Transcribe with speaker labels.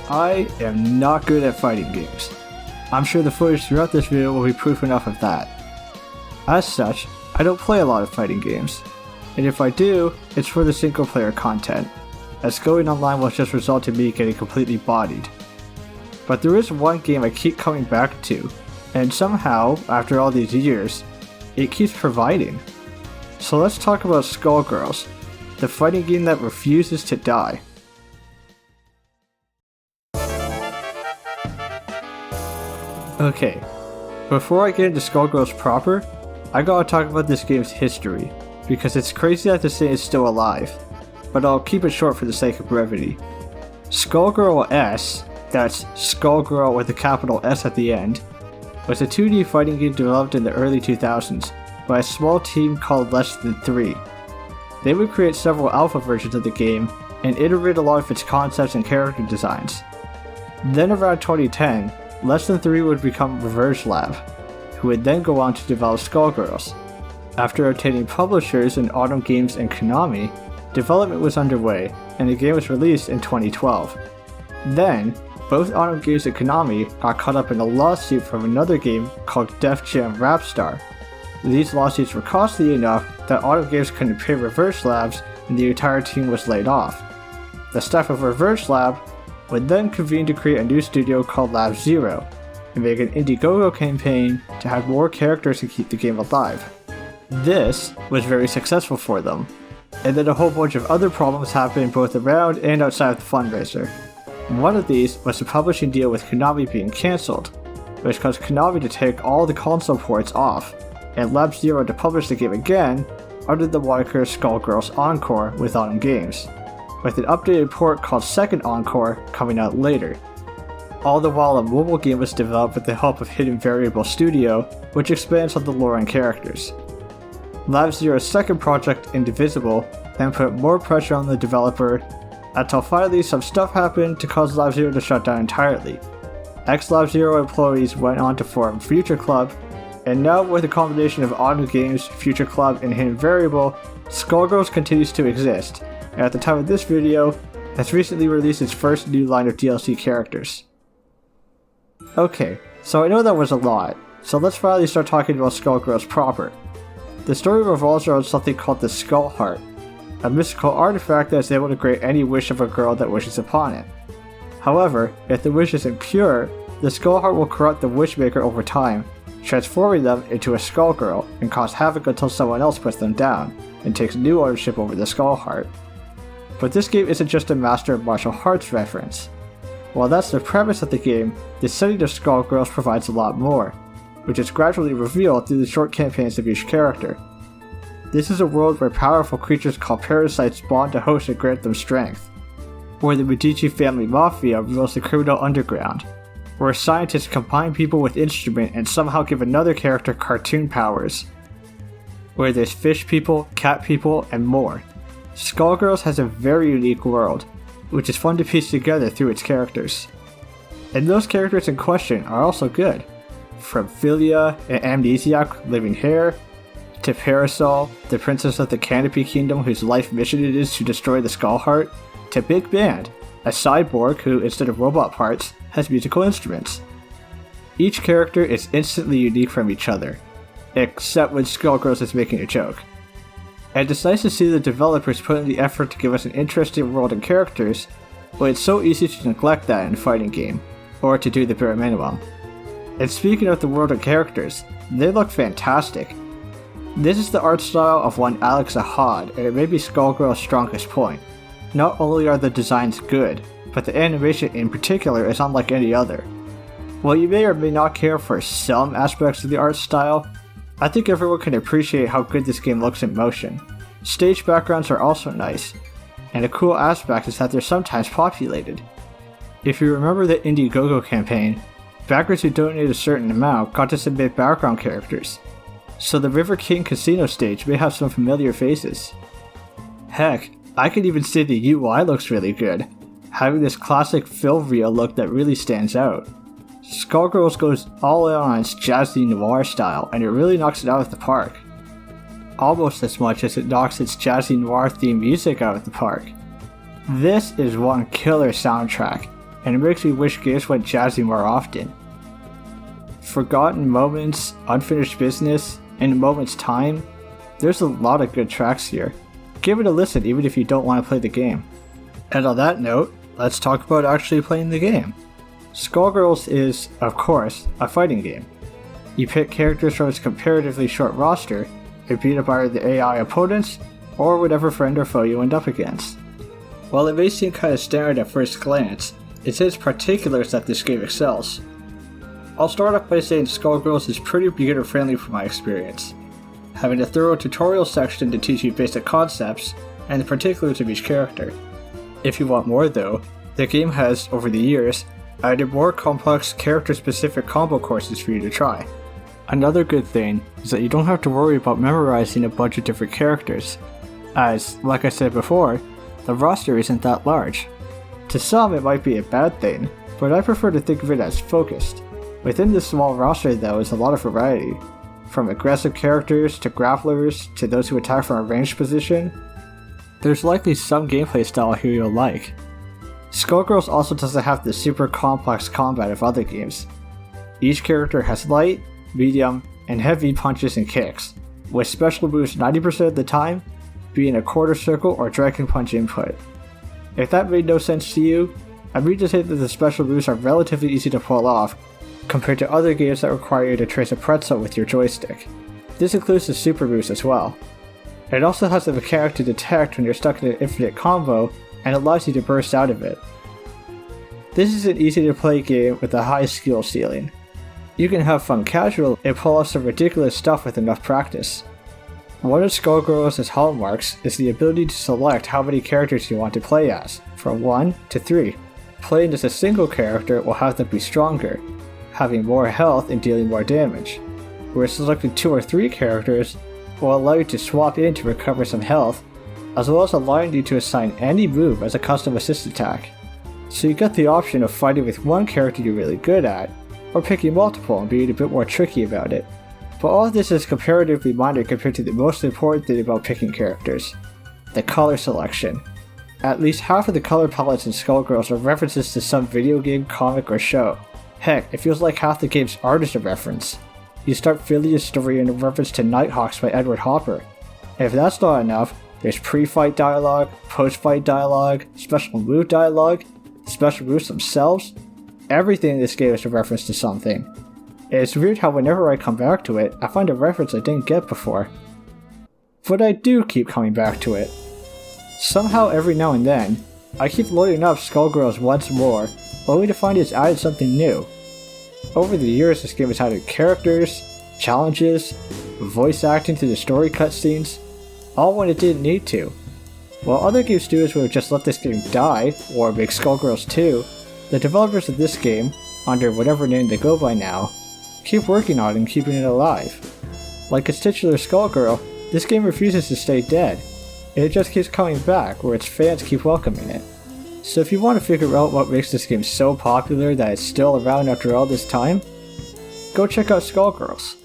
Speaker 1: I am not good at fighting games. I'm sure the footage throughout this video will be proof enough of that. As such, I don't play a lot of fighting games, and if I do, it's for the single player content, as going online will just result in me getting completely bodied. But there is one game I keep coming back to, and somehow, after all these years, it keeps providing. So let's talk about Skullgirls, the fighting game that refuses to die. Okay, before I get into Skullgirls proper, I gotta talk about this game's history, because it's crazy that this thing is still alive, but I'll keep it short for the sake of brevity. Skullgirl S, that's Skullgirl with a capital S at the end, was a 2D fighting game developed in the early 2000s by a small team called Less Than 3. They would create several alpha versions of the game and iterate a lot of its concepts and character designs. Then around 2010, Less Than 3 would become Reverse Lab, who would then go on to develop Skullgirls. After obtaining publishers in Autumn Games and Konami, development was underway, and the game was released in 2012. Then, both Autumn Games and Konami got caught up in a lawsuit from another game called Def Jam Rap Star. These lawsuits were costly enough that Autumn Games couldn't pay Reverse Labs, and the entire team was laid off. The staff of Reverse Lab would then convene to create a new studio called Lab Zero, and make an Indiegogo campaign to have more characters to keep the game alive. This was very successful for them, and then a whole bunch of other problems happened both around and outside of the fundraiser. One of these was the publishing deal with Konami being cancelled, which caused Konami to take all the console ports off, and Lab Zero to publish the game again under the moniker Skullgirls Encore with Autumn Games, with an updated port called Second Encore coming out later. All the while a mobile game was developed with the help of Hidden Variable Studio, which expands on the lore and characters. Lab Zero's second project, Indivisible, then put more pressure on the developer, until finally some stuff happened to cause Lab Zero to shut down entirely. Ex-Lab Zero employees went on to form Future Club, and now with a combination of Autumn Games, Future Club, and Hidden Variable, Skullgirls continues to exist, and at the time of this video, has recently released its first new line of DLC characters. Okay, so I know that was a lot, so let's finally start talking about Skullgirls proper. The story revolves around something called the Skull Heart, a mystical artifact that is able to grant any wish of a girl that wishes upon it. However, if the wish isn't pure, the Skull Heart will corrupt the wishmaker over time, transforming them into a Skullgirl and cause havoc until someone else puts them down, and takes new ownership over the Skull Heart. But this game isn't just a Master of Martial Arts reference. While that's the premise of the game, the setting of Skullgirls provides a lot more, which is gradually revealed through the short campaigns of each character. This is a world where powerful creatures called parasites spawn to host and grant them strength, where the Medici family mafia rules the criminal underground, where scientists combine people with instruments and somehow give another character cartoon powers, where there's fish people, cat people, and more. Skullgirls has a very unique world, which is fun to piece together through its characters. And those characters in question are also good. From Philia and Amnesiac Living Hair, to Parasol, the princess of the Canopy Kingdom whose life mission it is to destroy the Skull Heart, to Big Band, a cyborg who, instead of robot parts, has musical instruments. Each character is instantly unique from each other, except when Skullgirls is making a joke. And it's nice to see the developers put in the effort to give us an interesting world and characters, but it's so easy to neglect that in a fighting game, or to do the bare minimum. And speaking of the world and characters, they look fantastic. This is the art style of one Alex Ahad, and it may be Skullgirl's strongest point. Not only are the designs good, but the animation in particular is unlike any other. While you may or may not care for some aspects of the art style, I think everyone can appreciate how good this game looks in motion. Stage backgrounds are also nice, and a cool aspect is that they're sometimes populated. If you remember the Indiegogo campaign, backers who donated a certain amount got to submit background characters, so the River King Casino stage may have some familiar faces. Heck, I can even say the UI looks really good, having this classic film reel look that really stands out. Skullgirls goes all in on its jazzy noir style, and it really knocks it out of the park. Almost as much as it knocks its jazzy noir themed music out of the park. This is one killer soundtrack, and it makes me wish games went jazzy more often. Forgotten Moments, Unfinished Business, and A Moment's Time, there's a lot of good tracks here. Give it a listen even if you don't want to play the game. And on that note, let's talk about actually playing the game. Skullgirls is, of course, a fighting game. You pick characters from its comparatively short roster and beat up either the AI opponents or whatever friend or foe you end up against. While it may seem kinda standard at first glance, it's its particulars that this game excels. I'll start off by saying Skullgirls is pretty beginner friendly from my experience, having a thorough tutorial section to teach you basic concepts and the particulars of each character. If you want more though, the game has, over the years, added more complex character-specific combo courses for you to try. Another good thing is that you don't have to worry about memorizing a bunch of different characters, as, like I said before, the roster isn't that large. To some it might be a bad thing, but I prefer to think of it as focused. Within this small roster though is a lot of variety, from aggressive characters to grapplers to those who attack from a ranged position. There's likely some gameplay style here you'll like. Skullgirls also doesn't have the super complex combat of other games. Each character has light, medium, and heavy punches and kicks, with special moves 90% of the time being a quarter circle or dragon punch input. If that made no sense to you, I mean to say that the special moves are relatively easy to pull off compared to other games that require you to trace a pretzel with your joystick. This includes the super moves as well. It also has the mechanic to detect when you're stuck in an infinite combo and allows you to burst out of it. This is an easy to play game with a high skill ceiling. You can have fun casual and pull off some ridiculous stuff with enough practice. One of Skullgirls' hallmarks is the ability to select how many characters you want to play as, from 1 to 3. Playing as a single character will have them be stronger, having more health and dealing more damage, whereas selecting 2 or 3 characters will allow you to swap in to recover some health, as well as allowing you to assign any move as a custom assist attack. So you get the option of fighting with one character you're really good at, or picking multiple and being a bit more tricky about it. But all of this is comparatively minor compared to the most important thing about picking characters: the color selection. At least half of the color palettes in Skullgirls are references to some video game, comic, or show. Heck, it feels like half the game's art is a reference. You start Philia's story in a reference to Nighthawks by Edward Hopper. And if that's not enough, there's pre-fight dialogue, post-fight dialogue, special move dialogue, special moves themselves. Everything in this game is a reference to something. And it's weird how whenever I come back to it, I find a reference I didn't get before. But I do keep coming back to it. Somehow every now and then, I keep loading up Skullgirls once more, only to find it's added something new. Over the years, this game has added characters, challenges, voice acting to the story cutscenes, all when it didn't need to. While other game studios would have just let this game die, or make Skullgirls 2, the developers of this game, under whatever name they go by now, keep working on it and keeping it alive. Like its titular Skullgirl, this game refuses to stay dead, and it just keeps coming back where its fans keep welcoming it. So if you want to figure out what makes this game so popular that it's still around after all this time, go check out Skullgirls.